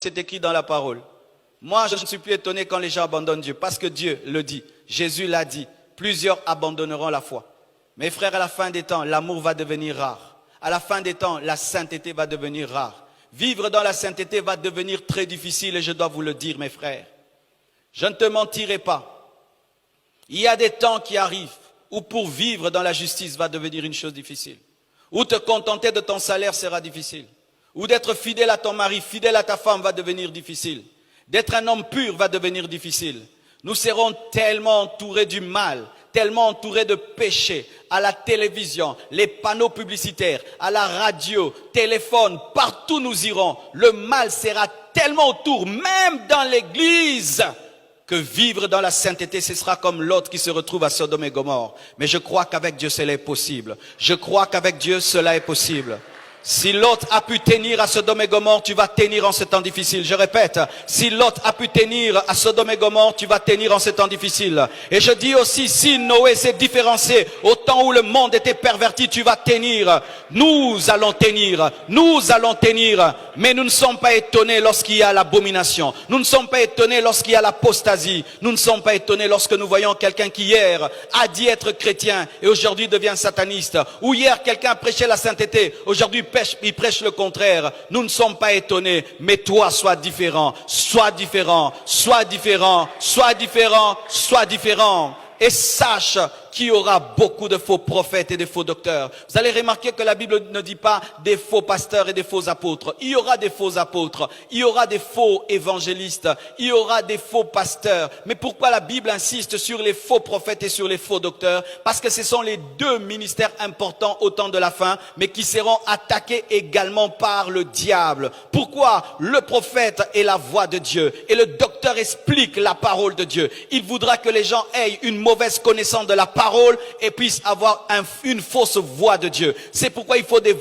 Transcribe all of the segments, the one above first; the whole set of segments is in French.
c'est écrit dans la parole. Moi, je ne suis plus étonné quand les gens abandonnent Dieu, parce que Dieu le dit. Jésus l'a dit. Plusieurs abandonneront la foi. Mes frères, à la fin des temps, l'amour va devenir rare. À la fin des temps, la sainteté va devenir rare. Vivre dans la sainteté va devenir très difficile et je dois vous le dire, mes frères. Je ne te mentirai pas. Il y a des temps qui arrivent où pour vivre dans la justice va devenir une chose difficile. Où te contenter de ton salaire sera difficile. Ou d'être fidèle à ton mari, fidèle à ta femme va devenir difficile. D'être un homme pur va devenir difficile. Nous serons tellement entourés du mal, tellement entourés de péchés, à la télévision, les panneaux publicitaires, à la radio, téléphone, partout nous irons. Le mal sera tellement autour, même dans l'église, que vivre dans la sainteté, ce sera comme l'autre qui se retrouve à Sodome et Gomorrhe. Mais je crois qu'avec Dieu, cela est possible. Je crois qu'avec Dieu, cela est possible. Si l'autre a pu tenir à Sodome et Gomorrhe, tu vas tenir en ce temps difficile. Je répète, si l'autre a pu tenir à Sodome et Gomorrhe, tu vas tenir en ce temps difficile. Et je dis aussi, si Noé s'est différencié au temps où le monde était perverti, tu vas tenir. Nous allons tenir. Nous allons tenir. Mais nous ne sommes pas étonnés lorsqu'il y a l'abomination. Nous ne sommes pas étonnés lorsqu'il y a l'apostasie. Nous ne sommes pas étonnés lorsque nous voyons quelqu'un qui hier a dit être chrétien et aujourd'hui devient sataniste. Ou hier quelqu'un prêchait la sainteté, aujourd'hui il prêche le contraire. Nous ne sommes pas étonnés, mais toi sois différent, sois différent, sois différent, sois différent, sois différent. Et sache qu'il y aura beaucoup de faux prophètes et de faux docteurs. Vous allez remarquer que la Bible ne dit pas des faux pasteurs et des faux apôtres. Il y aura des faux apôtres, il y aura des faux évangélistes, il y aura des faux pasteurs. Mais pourquoi la Bible insiste sur les faux prophètes et sur les faux docteurs? Parce que ce sont les deux ministères importants au temps de la fin, mais qui seront attaqués également par le diable. Pourquoi? Le prophète est la voix de Dieu et le docteur explique la parole de Dieu. Il voudra que les gens aient une mauvaise connaissance de la parole et puissent avoir une fausse voix de Dieu. C'est pourquoi il faut des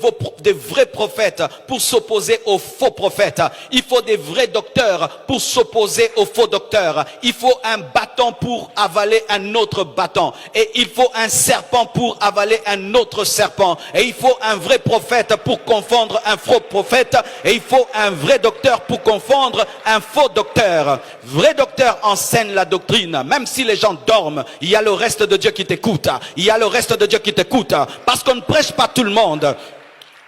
vrais prophètes pour s'opposer aux faux prophètes. Il faut des vrais docteurs pour s'opposer aux faux docteurs. Il faut un bâton pour avaler un autre bâton. Et il faut un serpent pour avaler un autre serpent. Et il faut un vrai prophète pour confondre un faux prophète. Et il faut un vrai docteur pour confondre un faux docteur. Vrai docteur enseigne la doctrine. Même si les gens dorment, il y a le reste de Dieu qui t'écoute. Il y a le reste de Dieu qui t'écoute. Parce qu'on ne prêche pas tout le monde.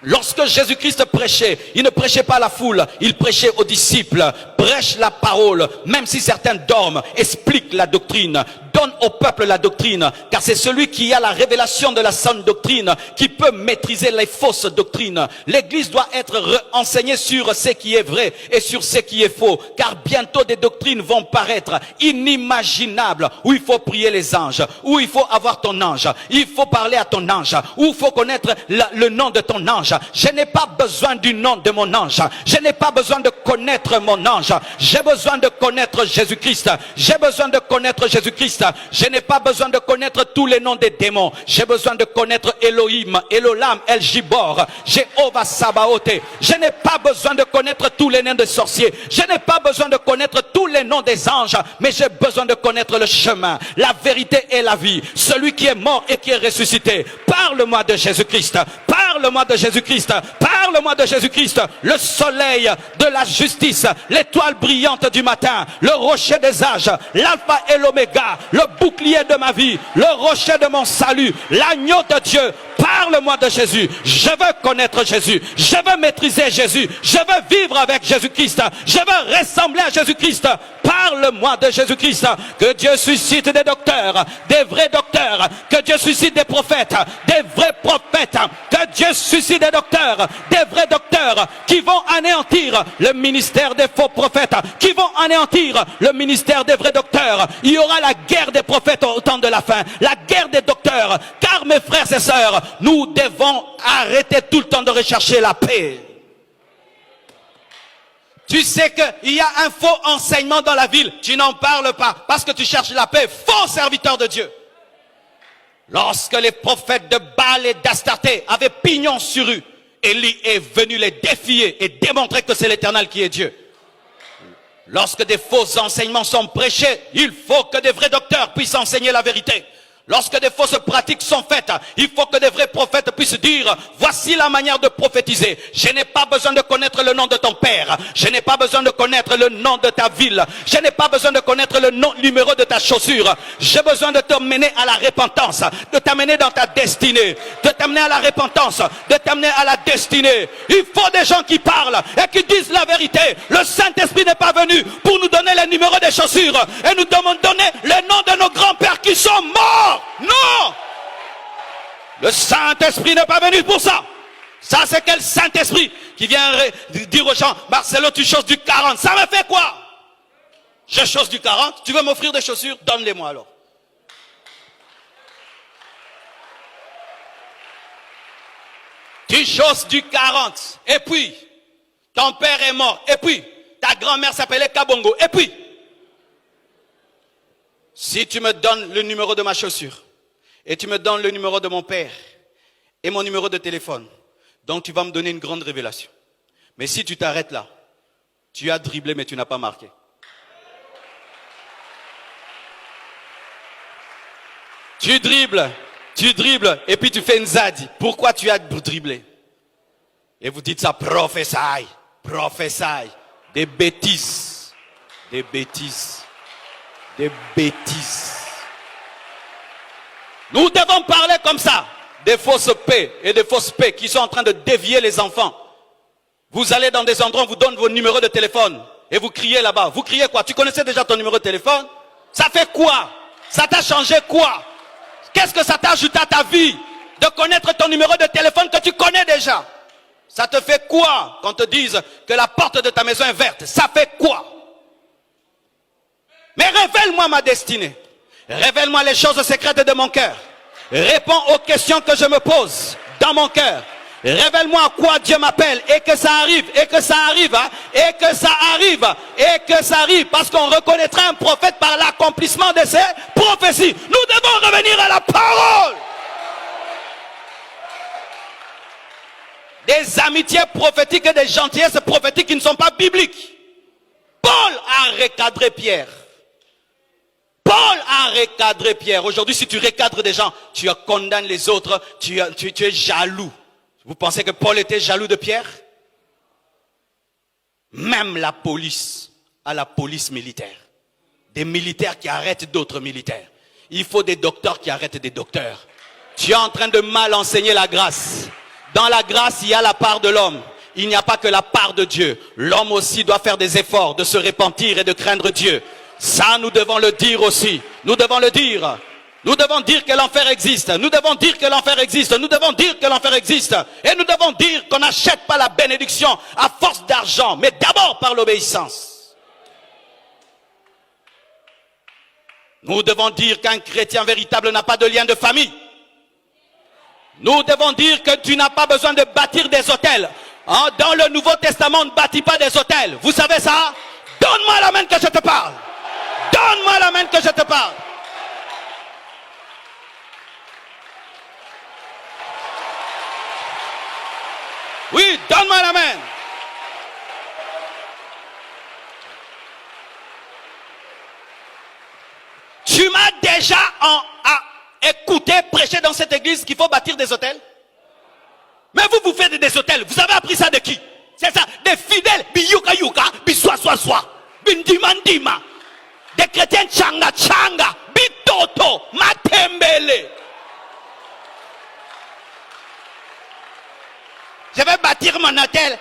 Lorsque Jésus-Christ prêchait, il ne prêchait pas à la foule, il prêchait aux disciples. Prêche la parole, même si certains dorment, explique la doctrine. Donne au peuple la doctrine, car c'est celui qui a la révélation de la sainte doctrine qui peut maîtriser les fausses doctrines. L'Église doit être enseignée sur ce qui est vrai et sur ce qui est faux, car bientôt des doctrines vont paraître inimaginables, où il faut prier les anges, où il faut avoir ton ange, il faut parler à ton ange, où il faut connaître le nom de ton ange. Je n'ai pas besoin du nom de mon ange, je n'ai pas besoin de connaître mon ange, j'ai besoin de connaître Jésus-Christ, j'ai besoin de connaître Jésus-Christ. Je n'ai pas besoin de connaître tous les noms des démons. J'ai besoin de connaître Elohim, Elolam, El Gibor, Jéhovah Sabaoth. Je n'ai pas besoin de connaître tous les noms des sorciers. Je n'ai pas besoin de connaître tous les noms des anges. Mais j'ai besoin de connaître le chemin, la vérité et la vie. Celui qui est mort et qui est ressuscité. Parle-moi de Jésus-Christ. Parle-moi de Jésus-Christ. Parle-moi de Jésus-Christ. Le soleil de la justice. L'étoile brillante du matin. Le rocher des âges. L'alpha et l'oméga. Le bouclier de ma vie, le rocher de mon salut, l'agneau de Dieu. Parle-moi de Jésus. Je veux connaître Jésus. Je veux maîtriser Jésus. Je veux vivre avec Jésus-Christ. Je veux ressembler à Jésus-Christ. Parle-moi de Jésus-Christ. Que Dieu suscite des docteurs, des vrais docteurs. Que Dieu suscite des prophètes, des vrais prophètes. Que Dieu suscite des docteurs, des vrais docteurs qui vont anéantir le ministère des faux prophètes, qui vont anéantir le ministère des vrais docteurs. Il y aura la guerre des prophètes au temps de la fin, la guerre des docteurs. Car mes frères et sœurs, nous devons arrêter tout le temps de rechercher la paix. Tu sais qu'il y a un faux enseignement dans la ville, tu n'en parles pas parce que tu cherches la paix. Faux serviteur de Dieu. Lorsque les prophètes de Baal et d'Astarté avaient pignon sur rue, Élie est venu les défier et démontrer que c'est l'Éternel qui est Dieu. Lorsque des faux enseignements sont prêchés, il faut que des vrais docteurs puissent enseigner la vérité. Lorsque des fausses pratiques sont faites, il faut que des vrais prophètes puissent dire, voici la manière de prophétiser. Je n'ai pas besoin de connaître le nom de ton père. Je n'ai pas besoin de connaître le nom de ta ville. Je n'ai pas besoin de connaître le numéro de ta chaussure. J'ai besoin de t'amener à la repentance, de t'amener dans ta destinée, de t'amener à la repentance, de t'amener à la destinée. Il faut des gens qui parlent et qui disent la vérité. Le Saint-Esprit n'est pas venu pour nous donner les numéros des chaussures et nous donner les noms de nos grands-pères qui sont morts. Non! Le Saint-Esprit n'est pas venu pour ça. Ça, c'est quel Saint-Esprit qui vient dire aux gens, Marcelo, tu choses du 40. Ça me fait quoi? Je chose du 40. Tu veux m'offrir des chaussures? Donne-les-moi alors. Tu choses du 40. Et puis, ton père est mort. Et puis, ta grand-mère s'appelait Kabongo. Et puis, si tu me donnes le numéro de ma chaussure, et tu me donnes le numéro de mon père, et mon numéro de téléphone, donc tu vas me donner une grande révélation. Mais si tu t'arrêtes là, tu as dribblé mais tu n'as pas marqué. Tu dribbles, et puis tu fais une zadi. Pourquoi tu as dribblé? Et vous dites ça, prophétie. Des bêtises. Nous devons parler comme ça. Des fausses paix et des fausses paix qui sont en train de dévier les enfants. Vous allez dans des endroits, on vous donne vos numéros de téléphone et vous criez là-bas. Vous criez quoi? Tu connaissais déjà ton numéro de téléphone? Ça fait quoi? Ça t'a changé quoi? Qu'est-ce que ça t'a ajouté à ta vie de connaître ton numéro de téléphone que tu connais déjà? Ça te fait quoi qu'on te dise que la porte de ta maison est verte? Ça fait quoi? Mais révèle-moi ma destinée. Révèle-moi les choses secrètes de mon cœur. Réponds aux questions que je me pose dans mon cœur. Révèle-moi à quoi Dieu m'appelle et que ça arrive, et que ça arrive, hein, et que ça arrive, et que ça arrive. Parce qu'on reconnaîtra un prophète par l'accomplissement de ses prophéties. Nous devons revenir à la parole. Des amitiés prophétiques et des gentillesses prophétiques qui ne sont pas bibliques. Paul a recadré Pierre. Paul a recadré Pierre. Aujourd'hui, si tu recadres des gens, tu condamnes les autres, tu es jaloux. Vous pensez que Paul était jaloux de Pierre? Même la police a la police militaire. Des militaires qui arrêtent d'autres militaires. Il faut des docteurs qui arrêtent des docteurs. Tu es en train de mal enseigner la grâce. Dans la grâce, il y a la part de l'homme. Il n'y a pas que la part de Dieu. L'homme aussi doit faire des efforts de se repentir et de craindre Dieu. Ça, nous devons le dire aussi. Nous devons le dire. Nous devons dire que l'enfer existe. Nous devons dire que l'enfer existe. Nous devons dire que l'enfer existe. Et nous devons dire qu'on n'achète pas la bénédiction à force d'argent, mais d'abord par l'obéissance. Nous devons dire qu'un chrétien véritable n'a pas de lien de famille. Nous devons dire que tu n'as pas besoin de bâtir des hôtels. Dans le Nouveau Testament, on ne bâtit pas des hôtels. Vous savez ça? Donne-moi la main que je te parle. Donne-moi la main que je te parle. Oui, donne-moi la main. Tu m'as déjà écouté prêcher dans cette église qu'il faut bâtir des hôtels? Mais vous faites des hôtels. Vous avez appris ça de qui? C'est ça, des fidèles. Biyuka yuka, biswa swa swa, bindima ndima. Des chrétiens changa changa, bitoto, matembele. Je vais bâtir mon hôtel,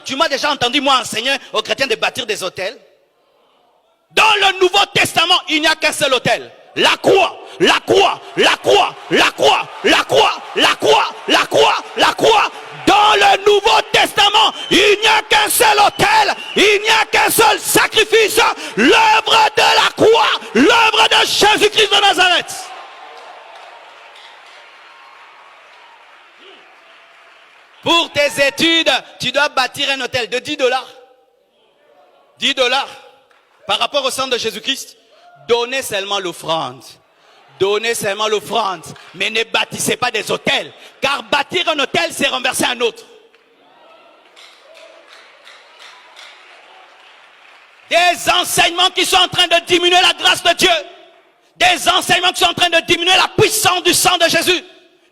Tu m'as déjà entendu moi enseigner aux chrétiens de bâtir des hôtels? Dans le Nouveau Testament, il n'y a qu'un seul hôtel. La croix, la croix, la croix, la croix, la croix, la croix, la croix, la croix. Dans le Nouveau Testament, il n'y a qu'un seul autel, il n'y a qu'un seul sacrifice, l'œuvre de la croix, l'œuvre de Jésus-Christ de Nazareth. Pour tes études, tu dois bâtir un hôtel de $10. $10 par rapport au sang de Jésus-Christ. Donnez seulement l'offrande. Donnez seulement l'offrande. Mais ne bâtissez pas des hôtels. Car bâtir un hôtel, c'est renverser un autre. Des enseignements qui sont en train de diminuer la grâce de Dieu. Des enseignements qui sont en train de diminuer la puissance du sang de Jésus.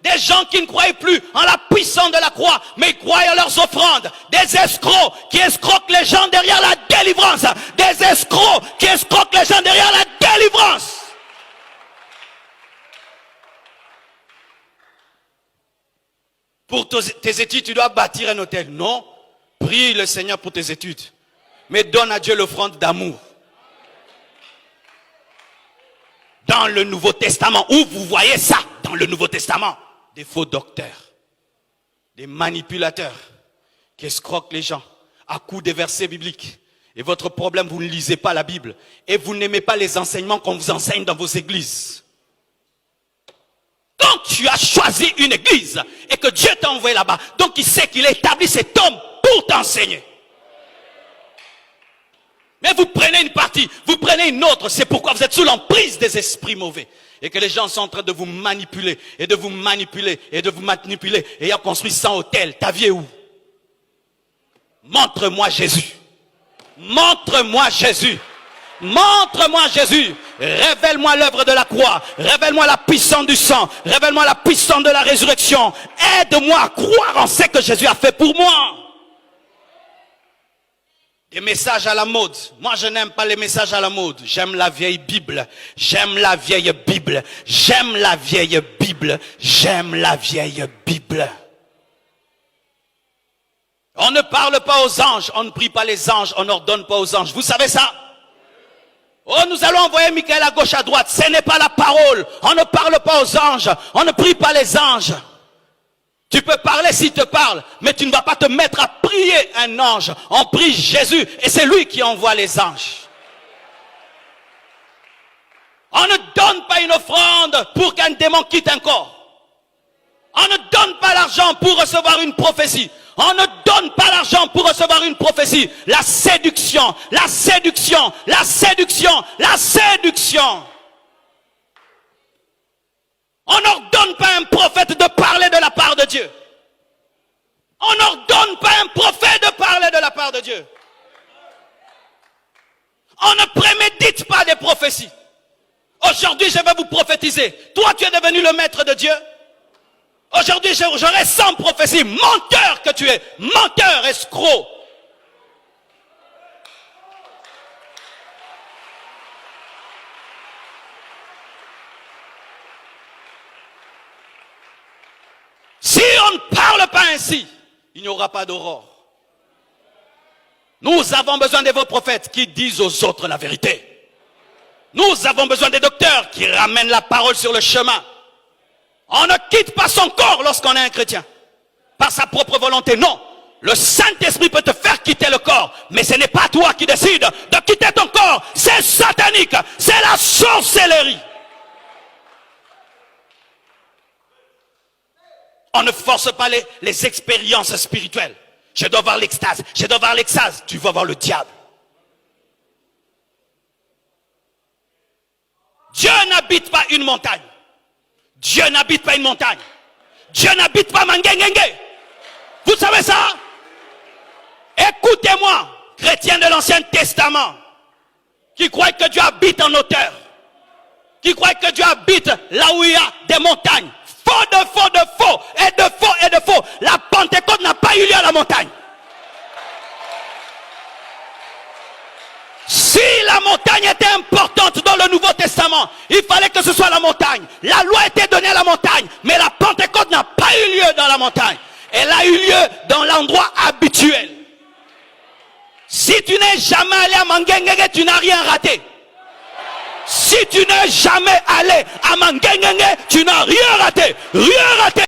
Des gens qui ne croyaient plus en la puissance de la croix, mais ils croyaient en leurs offrandes. Des escrocs qui escroquent les gens derrière la délivrance. Des escrocs qui escroquent les gens derrière la délivrance. Pour tes études, tu dois bâtir un hôtel. Non, prie le Seigneur pour tes études. Mais donne à Dieu l'offrande d'amour. Dans le Nouveau Testament, où vous voyez ça, dans le Nouveau Testament, des faux docteurs, des manipulateurs qui escroquent les gens à coups de versets bibliques. Et votre problème, vous ne lisez pas la Bible et vous n'aimez pas les enseignements qu'on vous enseigne dans vos églises. Quand tu as choisi une église et que Dieu t'a envoyé là-bas, donc il sait qu'il a établi cet homme pour t'enseigner. Mais vous prenez une partie, vous prenez une autre, c'est pourquoi vous êtes sous l'emprise des esprits mauvais. Et que les gens sont en train de vous manipuler, et de vous manipuler, et de vous manipuler, et ayant construit 100 hôtels. Ta vie est où? Montre-moi Jésus. Montre-moi Jésus. Montre-moi Jésus. Révèle-moi l'œuvre de la croix. Révèle-moi la puissance du sang. Révèle-moi la puissance de la résurrection. Aide-moi à croire en ce que Jésus a fait pour moi. Des messages à la mode. Moi, je n'aime pas les messages à la mode. J'aime la vieille Bible. J'aime la vieille Bible. J'aime la vieille Bible. J'aime la vieille Bible. On ne parle pas aux anges. On ne prie pas les anges. On n'ordonne pas aux anges. Vous savez ça? Oh, nous allons envoyer Michael à gauche, à droite. Ce n'est pas la parole. On ne parle pas aux anges. On ne prie pas les anges. Tu peux parler s'il te parle, mais tu ne vas pas te mettre à prier un ange. On prie Jésus et c'est lui qui envoie les anges. On ne donne pas une offrande pour qu'un démon quitte un corps. On ne donne pas l'argent pour recevoir une prophétie. On ne donne pas l'argent pour recevoir une prophétie. La séduction, la séduction, la séduction, la séduction. On n'ordonne pas à un prophète de parler de la part de Dieu. On n'ordonne pas à un prophète de parler de la part de Dieu. On ne prémédite pas des prophéties. Aujourd'hui, je vais vous prophétiser. Toi, tu es devenu le maître de Dieu. Aujourd'hui, j'aurai 100 prophéties. Menteur que tu es. Menteur, escroc. Si on ne parle pas ainsi, il n'y aura pas d'aurore. Nous avons besoin de vos prophètes qui disent aux autres la vérité. Nous avons besoin des docteurs qui ramènent la parole sur le chemin. On ne quitte pas son corps lorsqu'on est un chrétien. Par sa propre volonté, non. Le Saint-Esprit peut te faire quitter le corps, mais ce n'est pas toi qui décides de quitter ton corps. C'est satanique, c'est la sorcellerie. On ne force pas les expériences spirituelles. Je dois voir l'extase, je dois voir l'extase. Tu vas voir le diable. Dieu n'habite pas une montagne. Dieu n'habite pas une montagne. Dieu n'habite pas Mangengenge. Vous savez ça? Écoutez-moi, chrétiens de l'Ancien Testament, qui croient que Dieu habite en hauteur, qui croient que Dieu habite là où il y a des montagnes. Faux de faux de faux, et de faux et de faux. La Pentecôte n'a pas eu lieu à la montagne. Si la montagne était importante dans le Nouveau Testament, il fallait que ce soit la montagne. La loi était donnée à la montagne, mais la Pentecôte n'a pas eu lieu dans la montagne. Elle a eu lieu dans l'endroit habituel. Si tu n'es jamais allé à Mangengenge, tu n'as rien raté. Si tu n'es jamais allé à Mangengenge, tu n'as rien raté. Rien raté.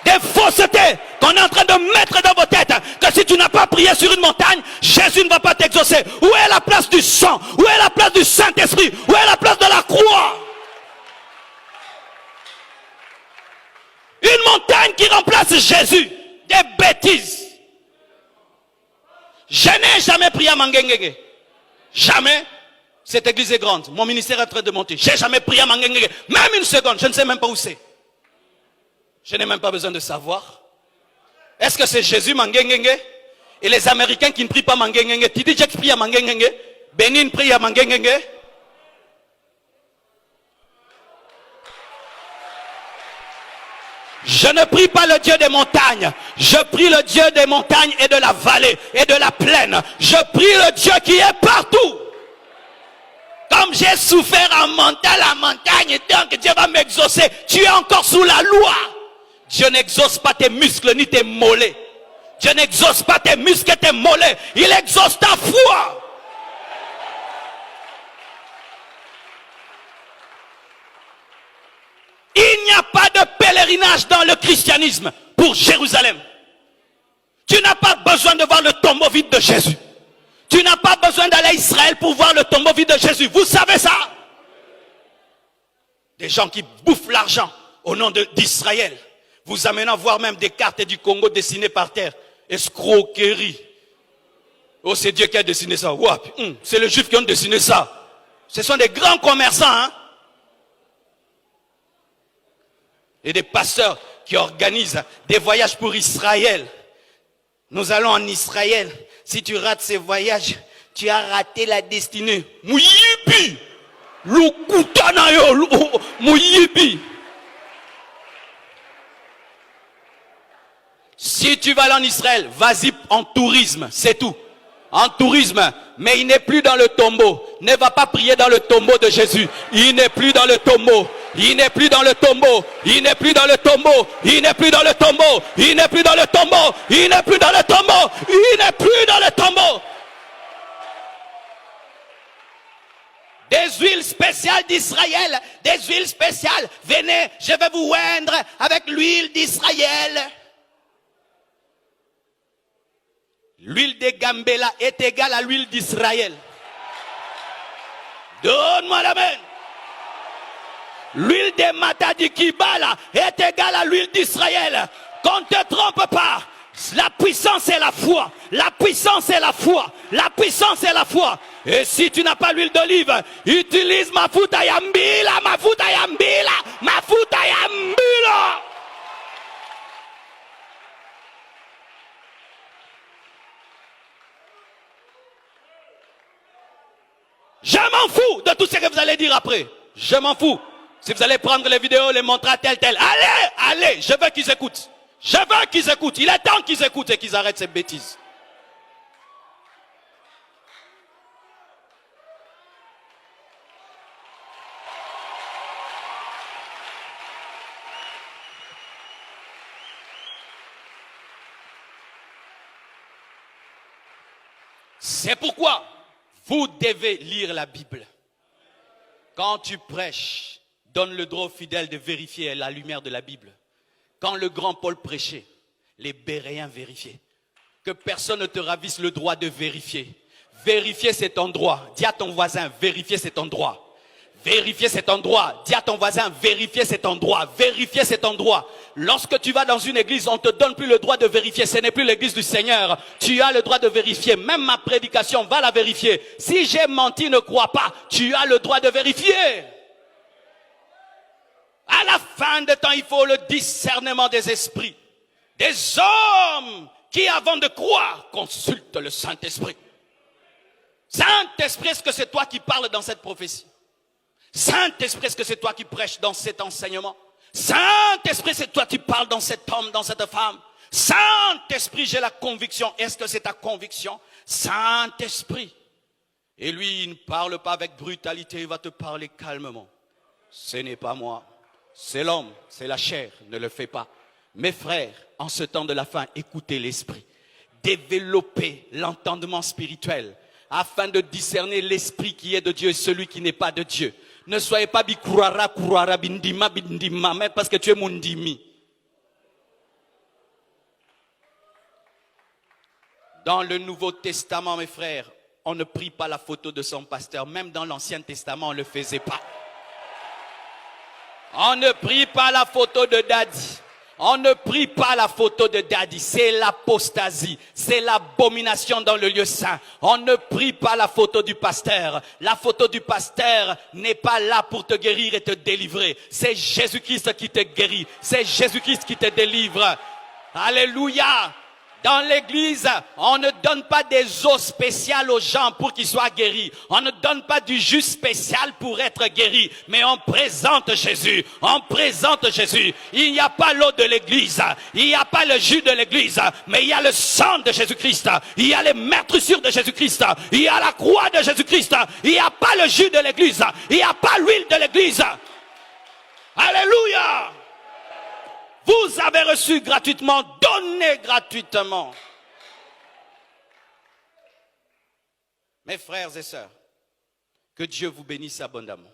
Des faussetés qu'on est en train de mettre dans vos têtes. Que si tu n'as pas prié sur une montagne, Jésus ne va pas t'exaucer. Où est la place du sang? Où est la place du Saint-Esprit? Où est la place de la croix? Une montagne qui remplace Jésus. Des bêtises. Je n'ai jamais prié à Mangengenge. Jamais. Cette église est grande. Mon ministère est en train de monter. Je n'ai jamais prié à Mangengenge. Même une seconde. Je ne sais même pas où c'est. Je n'ai même pas besoin de savoir. Est-ce que c'est Jésus Mangengenge? Et les Américains qui ne prient pas Mangengenge? Tidi Jack prie à Mangengenge. Benin prie à Mangengenge. Je ne prie pas le Dieu des montagnes. Je prie le Dieu des montagnes et de la vallée et de la plaine. Je prie le Dieu qui est partout. Comme j'ai souffert en montant la montagne, donc Dieu va m'exaucer. Tu es encore sous la loi. Dieu n'exauce pas tes muscles ni tes mollets. Dieu n'exauce pas tes muscles et tes mollets. Il exauce ta foi. Il n'y a pas de pèlerinage dans le christianisme pour Jérusalem. Tu n'as pas besoin de voir le tombeau vide de Jésus. Tu n'as pas besoin d'aller à Israël pour voir le tombeau vide de Jésus. Vous savez ça? Des gens qui bouffent l'argent au nom d'Israël. Vous amenant voir même des cartes du Congo dessinées par terre. Escroquerie. Oh, c'est Dieu qui a dessiné ça. C'est les Juifs qui ont dessiné ça. Ce sont des grands commerçants, hein? Et des pasteurs qui organisent des voyages pour Israël. Nous allons en Israël. Si tu rates ces voyages, tu as raté la destinée. Mouyibi! Lukutanayo! Mouyibi! Si tu vas aller en Israël, vas-y en tourisme, c'est tout. En tourisme, mais il n'est plus dans le tombeau. Ne va pas prier dans le tombeau de Jésus. Il n'est plus dans le tombeau. Il n'est plus dans le tombeau. Il n'est plus dans le tombeau. Il n'est plus dans le tombeau. Il n'est plus dans le tombeau. Il n'est plus dans le tombeau. Il n'est plus dans le tombeau. Des huiles spéciales d'Israël. Des huiles spéciales. Venez, je vais vous oindre avec l'huile d'Israël. L'huile de Gambela est égale à l'huile d'Israël. Donne-moi l'amen. L'huile de Matadi Kibala est égale à l'huile d'Israël. Qu'on ne te trompe pas. La puissance est la foi. La puissance est la foi. La puissance est la foi. Et si tu n'as pas l'huile d'olive, utilise mafuta yambila, mafuta yambila, mafuta yambila. Je m'en fous de tout ce que vous allez dire après. Je m'en fous. Si vous allez prendre les vidéos, les montrer à tel. Allez, je veux qu'ils écoutent. Je veux qu'ils écoutent. Il est temps qu'ils écoutent et qu'ils arrêtent ces bêtises. C'est pourquoi vous devez lire la Bible. Quand tu prêches, donne le droit aux fidèles de vérifier la lumière de la Bible. Quand le grand Paul prêchait, les Béréens vérifiaient. Que personne ne te ravisse le droit de vérifier. Vérifier cet endroit. Dis à ton voisin, vérifier cet endroit. Vérifier cet endroit. Dis à ton voisin, vérifier cet endroit. Vérifier cet endroit. Lorsque tu vas dans une église, on ne te donne plus le droit de vérifier. Ce n'est plus l'église du Seigneur. Tu as le droit de vérifier. Même ma prédication, va la vérifier. Si j'ai menti, ne crois pas. Tu as le droit de vérifier. À la fin des temps, il faut le discernement des esprits. Des hommes qui, avant de croire, consultent le Saint-Esprit. Saint-Esprit, est-ce que c'est toi qui parles dans cette prophétie? Saint-Esprit, est-ce que c'est toi qui prêches dans cet enseignement? Saint-Esprit, c'est toi qui parles dans cet homme, dans cette femme? Saint-Esprit, j'ai la conviction. Est-ce que c'est ta conviction? Saint-Esprit. Et lui, il ne parle pas avec brutalité, il va te parler calmement. Ce n'est pas moi. C'est l'homme, c'est la chair, ne le fais pas. Mes frères, en ce temps de la fin, écoutez l'esprit. Développez l'entendement spirituel afin de discerner l'esprit qui est de Dieu et celui qui n'est pas de Dieu. Ne soyez pas bikurara, kurara, bindima, bindima, mais parce que tu es mundimi. Dans le Nouveau Testament, mes frères, on ne prie pas la photo de son pasteur. Même dans l'Ancien Testament, on ne le faisait pas. On ne prie pas la photo de Daddy. On ne prie pas la photo de Daddy. C'est l'apostasie. C'est l'abomination dans le lieu saint. On ne prie pas la photo du pasteur. La photo du pasteur n'est pas là pour te guérir et te délivrer. C'est Jésus-Christ qui te guérit. C'est Jésus-Christ qui te délivre. Alléluia. Dans l'église, on ne donne pas des eaux spéciales aux gens pour qu'ils soient guéris. On ne donne pas du jus spécial pour être guéri. Mais on présente Jésus. On présente Jésus. Il n'y a pas l'eau de l'église. Il n'y a pas le jus de l'église. Mais il y a le sang de Jésus-Christ. Il y a les meurtrissures de Jésus-Christ. Il y a la croix de Jésus-Christ. Il n'y a pas le jus de l'église. Il n'y a pas l'huile de l'église. Alléluia! Vous avez reçu gratuitement, donnez gratuitement. Mes frères et sœurs, que Dieu vous bénisse abondamment.